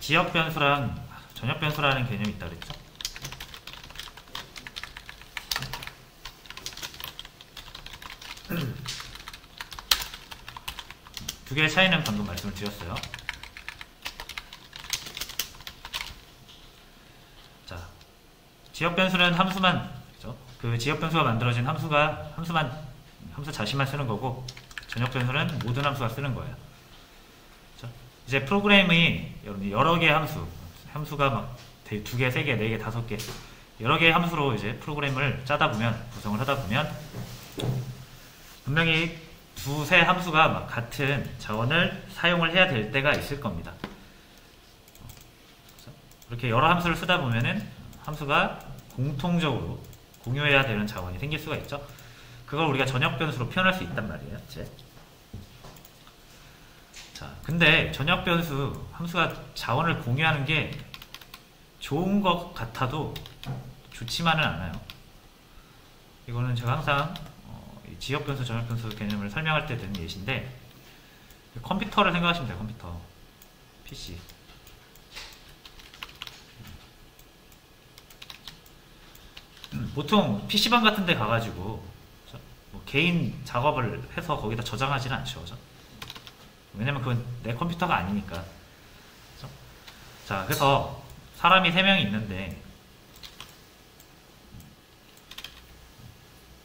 지역 변수랑 전역 변수라는 개념이 있다 그랬죠? 두 개의 차이는 방금 말씀을 드렸어요. 자, 지역 변수는 함수만, 그죠? 그 지역 변수가 만들어진 함수 자신만 쓰는 거고, 전역 변수는 모든 함수가 쓰는 거예요. 그죠? 이제 프로그램이 여러 개의 함수가 막 두 개, 세 개, 네 개, 다섯 개, 여러 개의 함수로 이제 프로그램을 짜다 보면, 구성을 하다 보면, 분명히 두세 함수가 막 같은 자원을 사용을 해야 될 때가 있을 겁니다. 이렇게 여러 함수를 쓰다 보면은 함수가 공통적으로 공유해야 되는 자원이 생길 수가 있죠. 그걸 우리가 전역 변수로 표현할 수 있단 말이에요. 이제. 자, 근데 전역 변수 함수가 자원을 공유하는 게 좋은 것 같아도 좋지만은 않아요. 이거는 제가 항상 지역 변수, 전역 변수 개념을 설명할 때 드는 예시인데, 컴퓨터를 생각하시면 돼요. 컴퓨터, PC. 보통 PC방 같은 데 가가지고 뭐 개인 작업을 해서 거기다 저장하지는 않죠. 그죠? 왜냐면 그건 내 컴퓨터가 아니니까. 그죠? 자, 그래서 사람이 3명이 있는데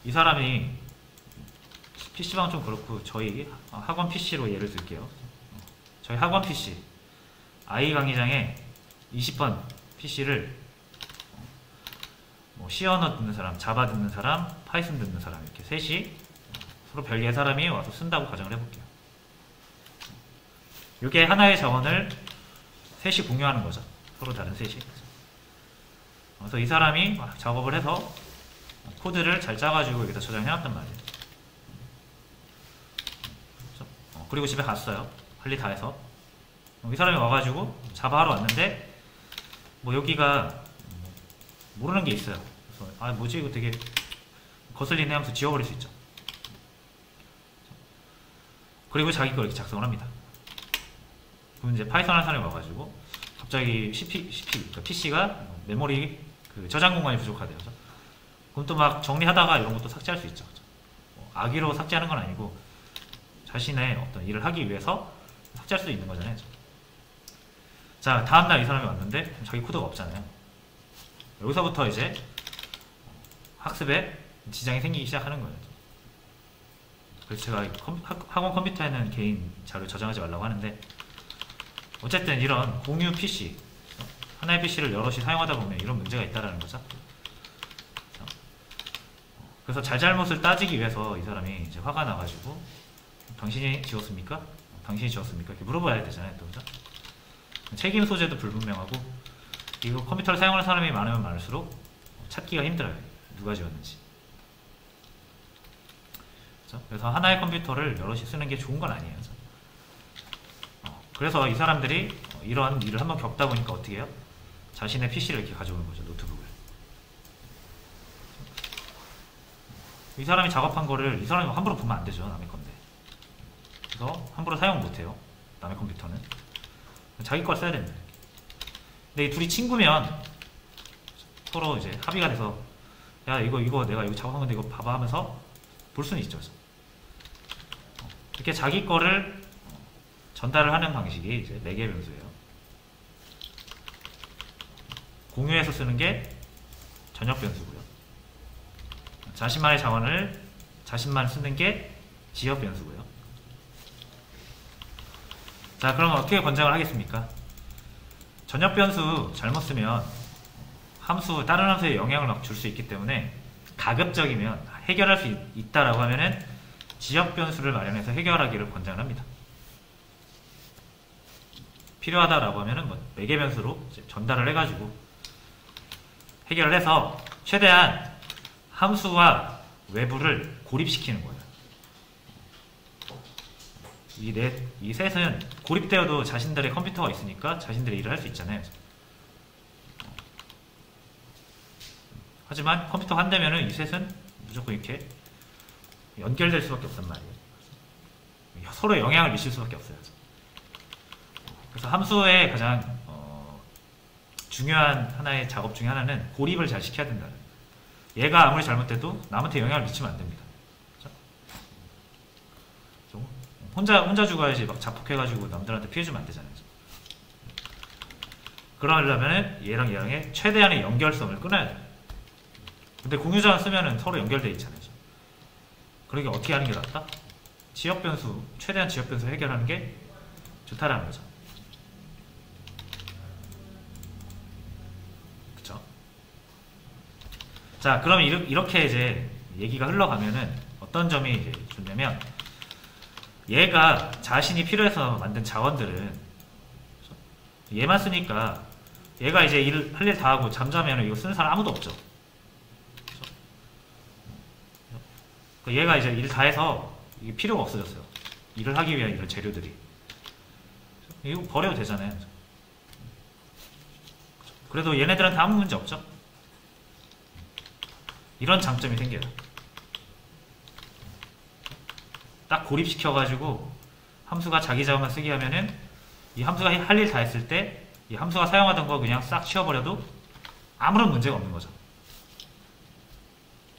이 사람이 PC방은 좀 그렇고 저희 학원 PC로 예를 들게요. 저희 학원 PC I 강의장에 20번 PC를 뭐 C 언어 듣는 사람, 자바 듣는 사람, 파이썬 듣는 사람 이렇게 셋이 서로 별개의 사람이 와서 쓴다고 가정을 해볼게요. 이게 하나의 자원을 셋이 공유하는 거죠. 서로 다른 셋이. 그래서 이 사람이 작업을 해서 코드를 잘 짜가지고 여기다 저장해놨단 말이에요. 그리고 집에 갔어요. 할 일 다 해서. 이 사람이 와가지고 자바 하러 왔는데 뭐 여기가 모르는 게 있어요. 그래서 아 뭐지 이거 되게 거슬리네 하면서 지워버릴 수 있죠. 그리고 자기 거 이렇게 작성을 합니다. 그럼 이제 파이썬 하는 사람이 와가지고 갑자기 그러니까 PC가 메모리 그 저장 공간이 부족하대요. 그럼 또 막 정리하다가 이런 것도 삭제할 수 있죠. 악의로 삭제하는 건 아니고 자신의 어떤 일을 하기 위해서 삭제할 수도 있는 거잖아요. 자, 다음날 이 사람이 왔는데 자기 코드가 없잖아요. 여기서부터 이제 학습에 지장이 생기기 시작하는 거예요. 그래서 제가 학원 컴퓨터에는 개인 자료 저장하지 말라고 하는데, 어쨌든 이런 공유 PC, 하나의 PC를 여럿이 사용하다 보면 이런 문제가 있다는 거죠. 그래서 잘잘못을 따지기 위해서 이 사람이 이제 화가 나가지고 당신이 지웠습니까? 당신이 지웠습니까? 이렇게 물어봐야 되잖아요. 또, 그죠? 책임 소재도 불분명하고, 이거 컴퓨터를 사용하는 사람이 많으면 많을수록 찾기가 힘들어요. 누가 지웠는지. 그죠? 그래서 하나의 컴퓨터를 여럿이 쓰는 게 좋은 건 아니에요. 그래서 이 사람들이 이런 일을 한번 겪다 보니까 어떻게 해요? 자신의 PC를 이렇게 가져오는 거죠. 노트북을. 이 사람이 작업한 거를 이 사람이 함부로 보면 안 되죠. 남의 건데. 그래서 함부로 사용 못해요. 남의 컴퓨터는. 자기 걸 써야 됩니다. 근데 이 둘이 친구면 서로 이제 합의가 돼서 야 이거 내가 이거 작업한 건데 이거 봐봐 하면서 볼 수는 있죠. 이렇게 자기 거를 전달을 하는 방식이 이제 매개 변수예요. 공유해서 쓰는 게 전역 변수고요. 자신만의 자원을 자신만 쓰는 게 지역 변수고요. 자, 그럼 어떻게 권장을 하겠습니까? 전역 변수 잘못 쓰면 다른 함수에 영향을 막 줄 수 있기 때문에 가급적이면 해결할 수 있다라고 하면은 지역 변수를 마련해서 해결하기를 권장을 합니다. 필요하다라고 하면은 뭐 매개 변수로 전달을 해가지고 해결을 해서 최대한 함수와 외부를 고립시키는 거예요. 이 셋은 고립되어도 자신들의 컴퓨터가 있으니까 자신들의 일을 할 수 있잖아요. 하지만 컴퓨터가 한 대면은 이 셋은 무조건 이렇게 연결될 수밖에 없단 말이에요. 서로 영향을 미칠 수밖에 없어요. 그래서 함수의 가장 중요한 하나의 작업 중에 하나는 고립을 잘 시켜야 된다. 얘가 아무리 잘못돼도 남한테 영향을 미치면 안 됩니다. 그렇죠? 혼자 죽어야지 막 자폭해가지고 남들한테 피해주면 안 되잖아요. 그러려면 얘랑 얘랑의 최대한의 연결성을 끊어야 돼요. 근데 공유자만 쓰면은 서로 연결되어 있잖아요. 그러니까 어떻게 하는 게 낫다? 지역 변수, 최대한 지역 변수 해결하는 게 좋다라는 거죠. 그쵸? 자, 그럼 이렇게 이제 얘기가 흘러가면은 어떤 점이 이제 좋냐면, 얘가 자신이 필요해서 만든 자원들은 얘만 쓰니까 얘가 이제 할 일 다 하고 잠자면 이거 쓰는 사람 아무도 없죠. 얘가 이제 일 다 해서 이게 필요가 없어졌어요. 일을 하기 위한 이런 재료들이. 이거 버려도 되잖아요. 그래도 얘네들한테 아무 문제 없죠. 이런 장점이 생겨요. 딱 고립시켜가지고 함수가 자기 자원만 쓰게 하면은 이 함수가 할 일 다 했을 때 이 함수가 사용하던 거 그냥 싹 치워버려도 아무런 문제가 없는 거죠.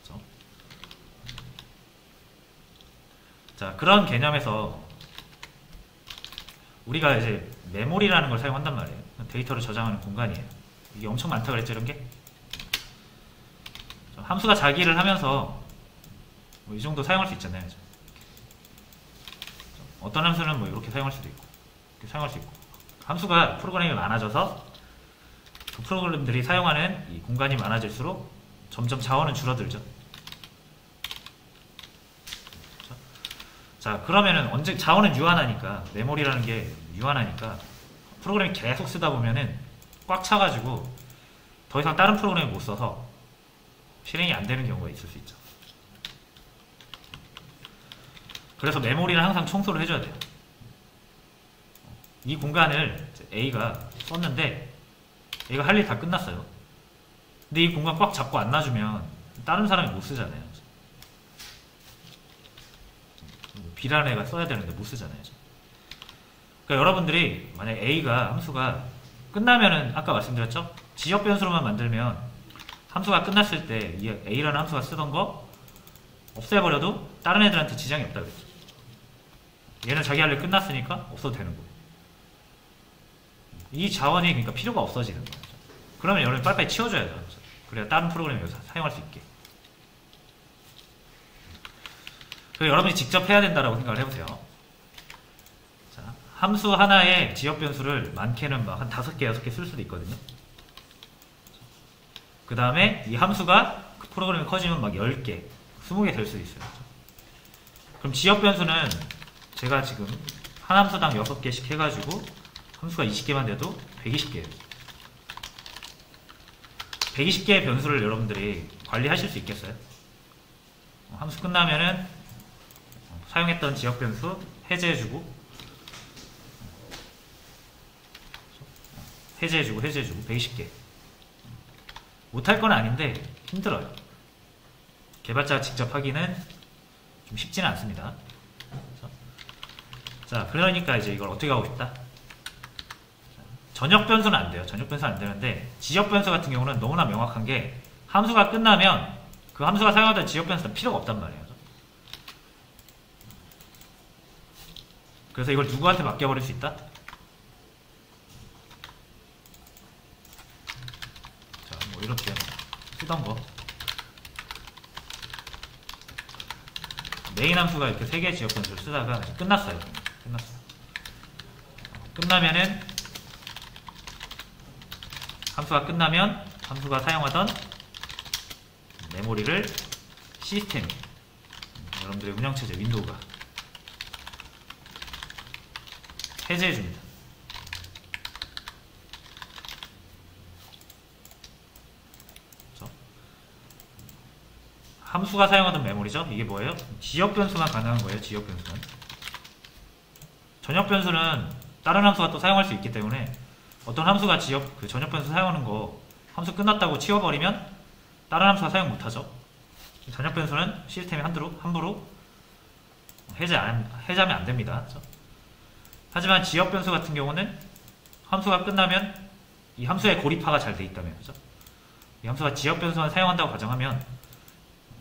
그렇죠? 자, 그런 개념에서 우리가 이제 메모리라는 걸 사용한단 말이에요. 데이터를 저장하는 공간이에요. 이게 엄청 많다 그랬죠, 이런 게? 함수가 자기 일을 하면서 뭐 이 정도 사용할 수 있잖아요. 어떤 함수는 뭐 이렇게 사용할 수도 있고, 이렇게 사용할 수 있고. 함수가 프로그램이 많아져서 그 프로그램들이 사용하는 이 공간이 많아질수록 점점 자원은 줄어들죠. 그렇죠? 자, 그러면은 언제 자원은 유한하니까, 메모리라는 게 유한하니까 프로그램이 계속 쓰다 보면은 꽉 차가지고 더 이상 다른 프로그램을 못 써서 실행이 안 되는 경우가 있을 수 있죠. 그래서 메모리는 항상 청소를 해줘야 돼요. 이 공간을 A가 썼는데 A가 할 일 다 끝났어요. 근데 이 공간 꽉 잡고 안 놔주면 다른 사람이 못 쓰잖아요. B라는 애가 써야 되는데 못 쓰잖아요. 그러니까 여러분들이 만약 A가 함수가 끝나면은 아까 말씀드렸죠? 지역 변수로만 만들면 함수가 끝났을 때 이 A라는 함수가 쓰던 거 없애버려도 다른 애들한테 지장이 없다 그랬죠. 얘는 자기 할 일 끝났으니까 없어도 되는 거예요. 이 자원이 그러니까 필요가 없어지는 거죠. 그러면 여러분 빨리빨리 치워줘야 돼요. 그래야 다른 프로그램을 여기서 사용할 수 있게. 그래서 여러분이 직접 해야 된다라고 생각을 해보세요. 자, 함수 하나에 지역 변수를 많게는 막 한 5개, 6개 쓸 수도 있거든요. 그 다음에 이 함수가 그 프로그램이 커지면 막 10개, 20개 될 수도 있어요. 그럼 지역 변수는 제가 지금 한 함수당 6개씩 해가지고 함수가 20개만 돼도 120개예요. 120개의 변수를 여러분들이 관리하실 수 있겠어요? 함수 끝나면은 사용했던 지역 변수 해제해주고 해제해주고 120개. 못할 건 아닌데 힘들어요. 개발자가 직접 하기는 좀 쉽지는 않습니다. 자, 그러니까 이제 이걸 어떻게 하고 싶다? 전역 변수는 안 돼요. 전역 변수는 안 되는데 지역 변수 같은 경우는 너무나 명확한 게 함수가 끝나면 그 함수가 사용하던 지역 변수는 필요가 없단 말이에요. 그래서 이걸 누구한테 맡겨버릴 수 있다? 자, 뭐 이렇게 쓰던 거 메인 함수가 이렇게 3개의 지역 변수를 쓰다가 끝났어요. 끝나면은 함수가 끝나면 함수가 사용하던 메모리를 시스템, 여러분들의 운영체제 윈도우가 해제해줍니다. 그렇죠? 함수가 사용하던 메모리죠. 이게 뭐예요? 지역 변수만 가능한 거예요. 지역 변수는. 전역 변수는 다른 함수가 또 사용할 수 있기 때문에 어떤 함수가 그 전역 변수 사용하는 거 함수 끝났다고 치워버리면 다른 함수가 사용 못하죠. 전역 변수는 시스템이 함부로 해제하면 안 됩니다. 그렇죠? 하지만 지역 변수 같은 경우는 함수가 끝나면 이 함수의 고립화가 잘 돼 있다면, 그죠? 이 함수가 지역 변수만 사용한다고 가정하면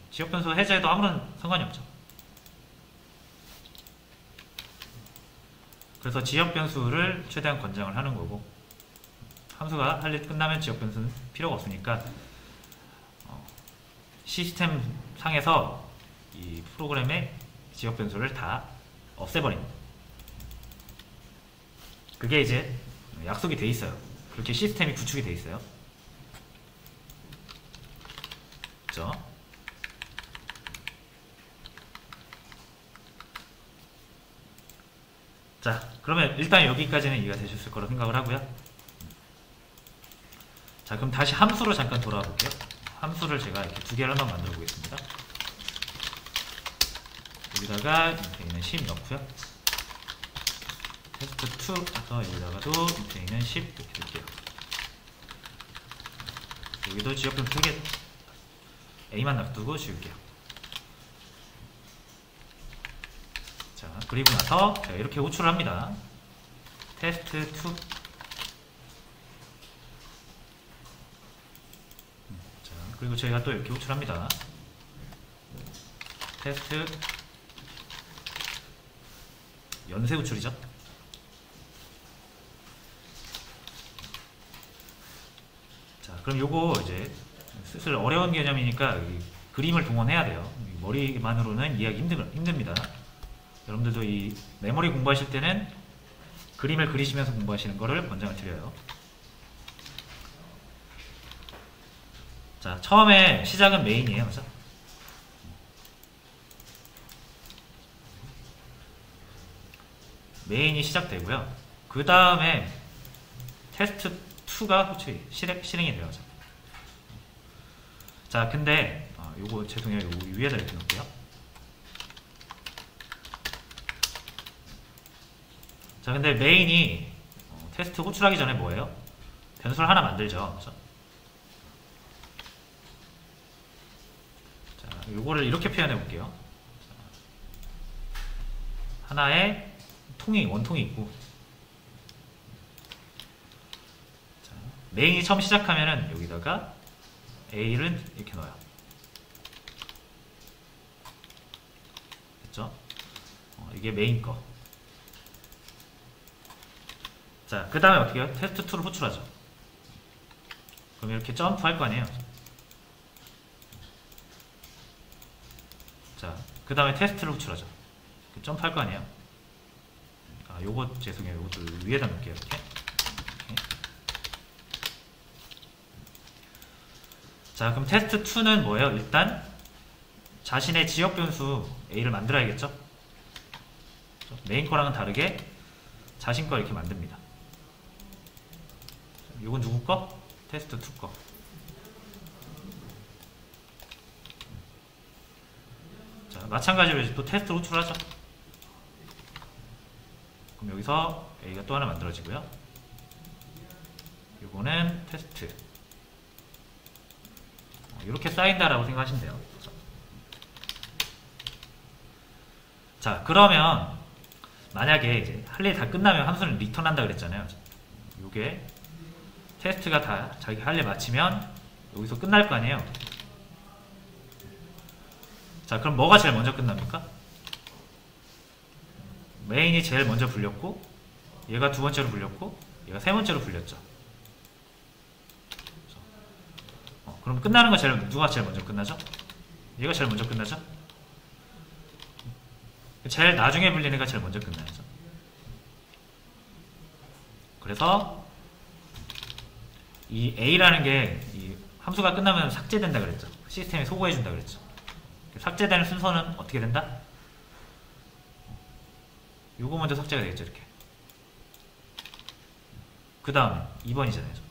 지역 변수 해제해도 아무런 상관이 없죠. 그래서 지역 변수를 최대한 권장을 하는 거고, 함수가 할 일 끝나면 지역 변수는 필요가 없으니까 시스템 상에서 이 프로그램의 지역 변수를 다 없애버립니다. 그게 이제 약속이 돼 있어요. 그렇게 시스템이 구축이 돼 있어요. 그렇죠? 자, 그러면 일단 여기까지는 이해가 되셨을 거라고 생각을 하고요. 자, 그럼 다시 함수로 잠깐 돌아와 볼게요. 함수를 제가 이렇게 두 개를 한번 만들어 보겠습니다. 여기다가 밑에 있는 10 넣고요. 테스트2 해서 여기다가도 밑에 있는 10 이렇게 넣을게요. 여기도 지역변수 3개 A만 놔두고 지울게요. 자, 그리고 나서 제가 이렇게 호출을 합니다. 테스트2. 자, 그리고 저희가 또 이렇게 호출합니다. 테스트 연쇄 호출이죠. 자, 그럼 요거 이제 슬슬 어려운 개념이니까 이 그림을 동원해야 돼요. 머리만으로는 이해하기 힘듭니다. 여러분들도 이 메모리 공부하실 때는 그림을 그리시면서 공부하시는 거를 권장을 드려요. 자, 처음에 시작은 메인이에요. 그죠? 메인이 시작되고요. 그 다음에 테스트2가 실행이 돼요. 자, 근데 요거 죄송해요. 요거 위에다 이렇게 놓을게요. 자, 근데 메인이 테스트 호출하기 전에 뭐예요? 변수를 하나 만들죠. 그렇죠? 자, 요거를 이렇게 표현해 볼게요. 하나의 원통이 있고, 자, 메인이 처음 시작하면은 여기다가 A를 이렇게 넣어요. 됐죠? 이게 메인 거. 자, 그 다음에 어떻게 해요? 테스트2를 호출하죠. 그럼 이렇게 점프할 거 아니에요? 자, 그 다음에 테스트를 호출하죠. 점프할 거 아니에요? 요거 죄송해요. 요것도 위에다 놓을게요. 이렇게. 자, 그럼 테스트2는 뭐예요? 일단 자신의 지역 변수 A를 만들어야겠죠? 메인 거랑은 다르게 자신 거 이렇게 만듭니다. 요건 누구 거? 테스트2 거. 자, 마찬가지로 이제 또 테스트 호출하죠. 그럼 여기서 A가 또 하나 만들어지고요. 요거는 테스트. 이렇게 쌓인다라고 생각하시면 돼요. 자, 그러면 만약에 이제 할 일 다 끝나면 함수는 리턴한다 그랬잖아요. 요게 테스트가 다 자기 할 일 마치면 여기서 끝날 거 아니에요. 자, 그럼 뭐가 제일 먼저 끝납니까? 메인이 제일 먼저 불렸고, 얘가 두 번째로 불렸고, 얘가 세 번째로 불렸죠. 그럼 끝나는 거 누가 제일 먼저 끝나죠? 얘가 제일 먼저 끝나죠? 제일 나중에 불리는 애가 제일 먼저 끝나야죠. 그래서 이 A라는 게 이 함수가 끝나면 삭제된다 그랬죠. 시스템이 소거해준다 그랬죠. 삭제되는 순서는 어떻게 된다? 요거 먼저 삭제가 되겠죠. 이렇게. 그 다음에 2번이잖아요.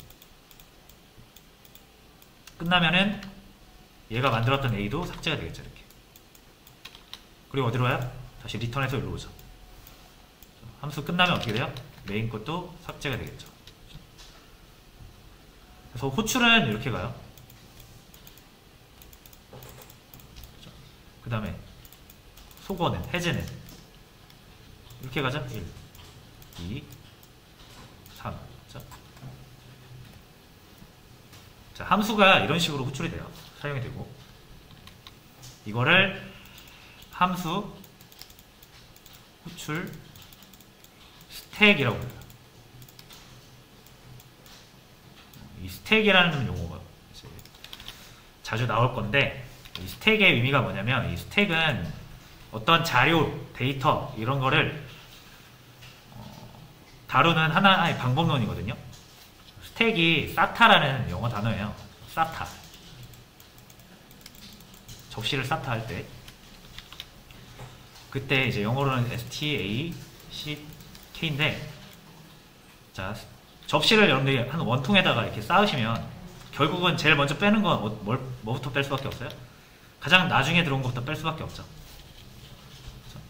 끝나면은 얘가 만들었던 A도 삭제가 되겠죠. 이렇게. 그리고 어디로 와요? 다시 리턴해서 여기로 오죠. 함수 끝나면 어떻게 돼요? 메인 것도 삭제가 되겠죠. 그래서 호출은 이렇게 가요. 그 다음에 소거는, 해제는 이렇게 가죠. 1, 2, 3. 그렇죠? 자, 함수가 이런 식으로 호출이 돼요. 사용이 되고, 이거를 함수 호출 스택이라고 불러요. 이 스택이라는 용어가 이제 자주 나올 건데, 이 스택의 의미가 뭐냐면, 이 스택은 어떤 자료, 데이터 이런 거를 다루는 하나의 방법론이거든요. 스택이 SATA라는 영어 단어예요. SATA. 접시를 SATA 할 때, 그때 이제 영어로는 STACK인데, 자, 접시를 여러분들이 한 원통에다가 이렇게 쌓으시면 결국은 제일 먼저 빼는 건 뭐부터 뺄 수밖에 없어요? 가장 나중에 들어온 것부터 뺄 수밖에 없죠. 그렇죠?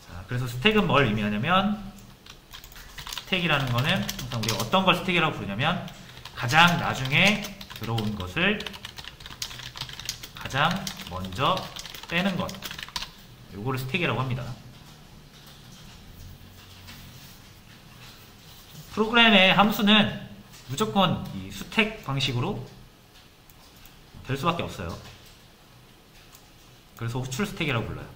자, 그래서 스택은 뭘 의미하냐면, 스택이라는 거는 항상 우리가 어떤 걸 스택이라고 부르냐면, 가장 나중에 들어온 것을 가장 먼저 빼는 것, 요거를 스택이라고 합니다. 프로그램의 함수는 무조건 이 스택 방식으로 될 수밖에 없어요. 그래서 호출 스택이라고 불러요.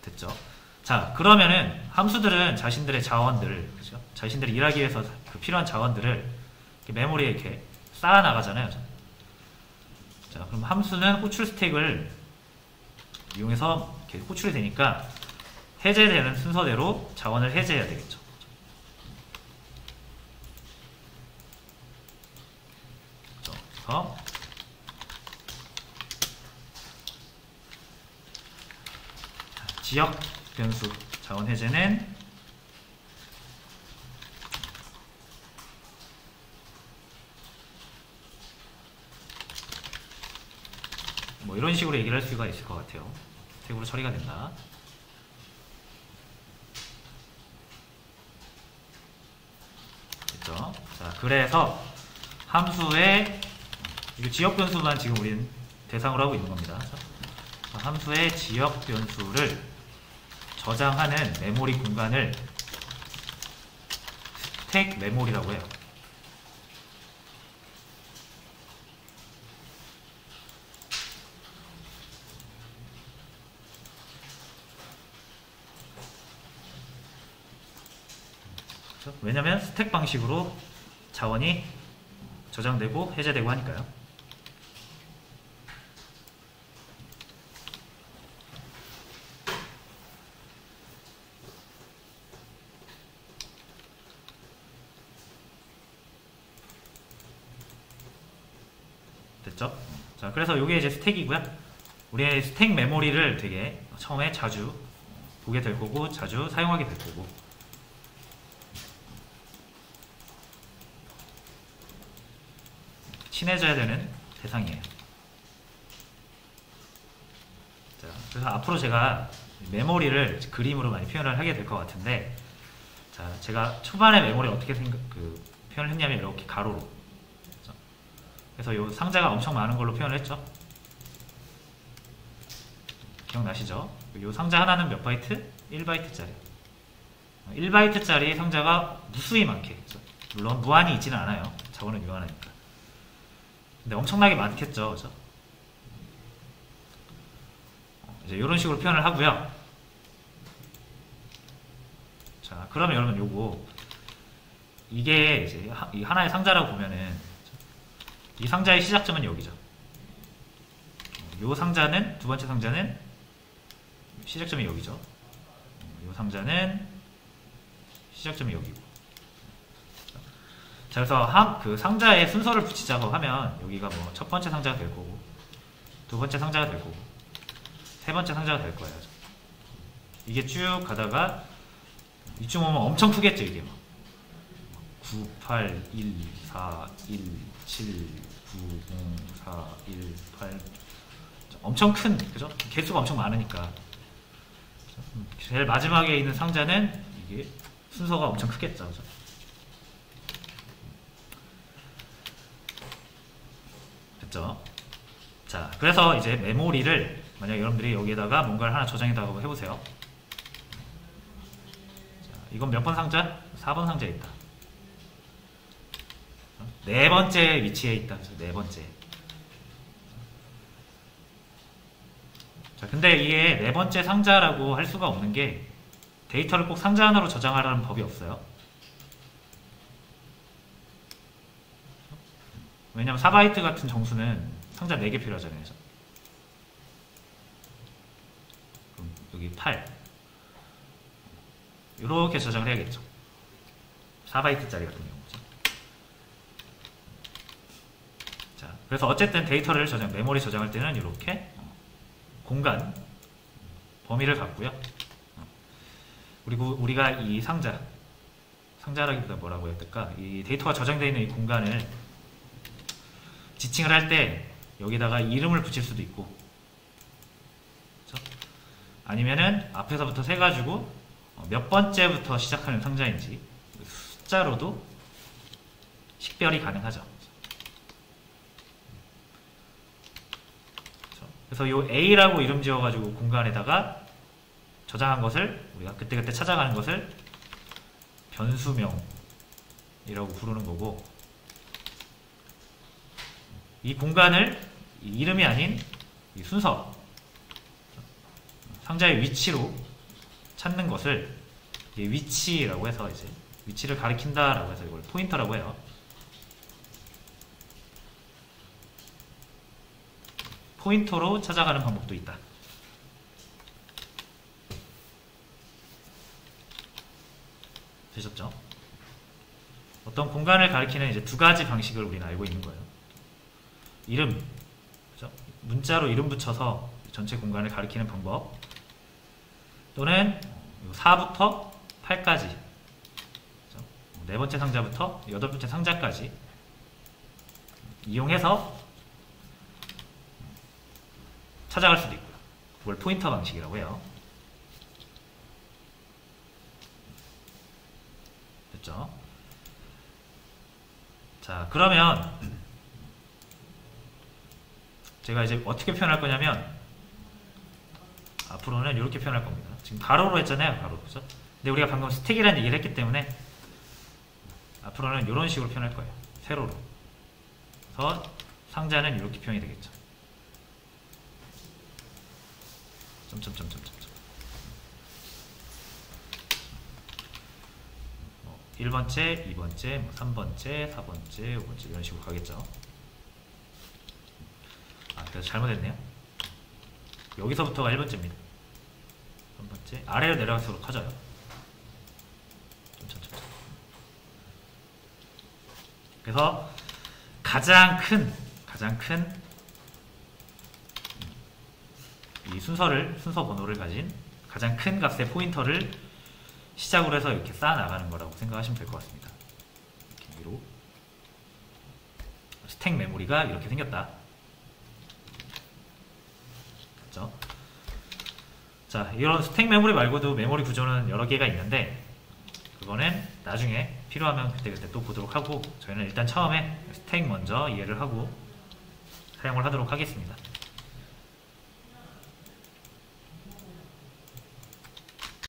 됐죠? 자, 그러면은 함수들은 자신들의 자원들, 그죠? 자신들이 일하기 위해서 그 필요한 자원들을 메모리에 이렇게 쌓아 나가잖아요. 자, 그럼 함수는 호출 스택을 이용해서 이렇게 호출이 되니까 해제되는 순서대로 자원을 해제해야 되겠죠. 그래서 지역 변수 자원 해제는 뭐 이런 식으로 얘기를 할 수가 있을 것 같아요. 스택으로 처리가 된다. 됐죠? 자, 그래서 함수의 이 지역 변수만 지금 우리는 대상으로 하고 있는 겁니다. 함수의 지역 변수를 저장하는 메모리 공간을 스택 메모리라고 해요. 그렇죠? 왜냐면 스택 방식으로 자원이 저장되고 해제되고 하니까요. 됐죠? 자, 그래서 이게 이제 스택이고요. 우리의 스택 메모리를 되게 처음에 자주 보게 될 거고, 자주 사용하게 될 거고. 친해져야 되는 대상이에요. 자, 그래서 앞으로 제가 메모리를 그림으로 많이 표현을 하게 될 것 같은데, 자, 제가 초반에 메모리 어떻게 표현을 했냐면 이렇게 가로로. 그래서 이 상자가 엄청 많은 걸로 표현을 했죠. 기억나시죠? 이 상자 하나는 몇 바이트? 1바이트짜리. 1바이트짜리 상자가 무수히 많게 했죠. 물론 무한히 있지는 않아요. 자원은 유한하니까. 근데 엄청나게 많겠죠. 그죠? 이제 이런 식으로 표현을 하고요. 자, 그러면 여러분 요거 이게 이제 이 하나의 상자라고 보면은 이 상자의 시작점은 여기죠. 요 상자는, 두 번째 상자는 시작점이 여기죠. 요 상자는 시작점이 여기고. 자, 그래서 그 상자의 순서를 붙이자고 하면 여기가 뭐 첫 번째 상자가 될 거고, 두 번째 상자가 될 거고, 세 번째 상자가 될 거예요. 이게 쭉 가다가 이쯤 오면 엄청 크겠죠. 이게 막 9, 8, 1, 4, 1, 7, 9, 0, 4, 1, 8 엄청 큰, 그죠? 개수가 엄청 많으니까. 제일 마지막에 있는 상자는 이게 순서가 엄청 크겠죠. 그죠? 됐죠? 자, 그래서 이제 메모리를 만약 여러분들이 여기에다가 뭔가를 하나 저장해달라고 해보세요. 이건 몇 번 상자? 4번 상자에 있다. 네 번째 위치에 있다. 그래서 네 번째. 자, 근데 이게 네 번째 상자라고 할 수가 없는 게 데이터를 꼭 상자 하나로 저장하라는 법이 없어요. 왜냐면 4바이트 같은 정수는 상자 4개 필요하잖아요. 그럼 여기 8 이렇게 저장을 해야겠죠. 4바이트짜리 같은 경우죠. 자, 그래서 어쨌든 데이터를 메모리 저장할 때는 이렇게 공간 범위를 갖고요. 그리고 우리가 이 상자라기보다 뭐라고 해야 될까? 이 데이터가 저장되어 있는 이 공간을 지칭을 할 때 여기다가 이름을 붙일 수도 있고, 그렇죠? 아니면은 앞에서부터 세가지고 몇 번째부터 시작하는 상자인지 숫자로도 식별이 가능하죠. 그래서 이 A라고 이름 지어가지고 공간에다가 저장한 것을 우리가 그때그때 찾아가는 것을 변수명이라고 부르는 거고, 이 공간을 이 이름이 아닌 이 순서, 상자의 위치로 찾는 것을 위치라고 해서 이제 위치를 가리킨다라고 해서 이걸 포인터라고 해요. 포인터로 찾아가는 방법도 있다. 되셨죠? 어떤 공간을 가리키는 이제 두 가지 방식을 우리는 알고 있는 거예요. 이름, 그죠? 문자로 이름 붙여서 전체 공간을 가리키는 방법, 또는 4부터 8까지, 그죠? 네 번째 상자부터 여덟 번째 상자까지 이용해서 찾아갈 수도 있고요. 그걸 포인터 방식이라고 해요. 됐죠? 자, 그러면 제가 이제 어떻게 표현할 거냐면 앞으로는 이렇게 표현할 겁니다. 지금 가로로 했잖아요. 가로. 그죠? 근데 우리가 방금 스택이라는 얘기를 했기 때문에 앞으로는 이런 식으로 표현할 거예요. 세로로. 그래서 상자는 이렇게 표현이 되겠죠. 점점점점점. 1번째, 2번째, 3번째, 4번째, 5번째 이런 식으로 가겠죠. 그래서 잘못했네요. 여기서부터가 1번째입니다. 3번째, 아래로 내려갈수록 커져요. 그래서 가장 큰 이 순서 번호를 가진 가장 큰 값의 포인터를 시작으로 해서 이렇게 쌓아 나가는 거라고 생각하시면 될 것 같습니다. 이렇게 위로 스택 메모리가 이렇게 생겼다. 그렇죠? 자, 이런 스택 메모리 말고도 메모리 구조는 여러 개가 있는데 그거는 나중에 필요하면 그때그때 또 보도록 하고, 저희는 일단 처음에 스택 먼저 이해를 하고 사용을 하도록 하겠습니다.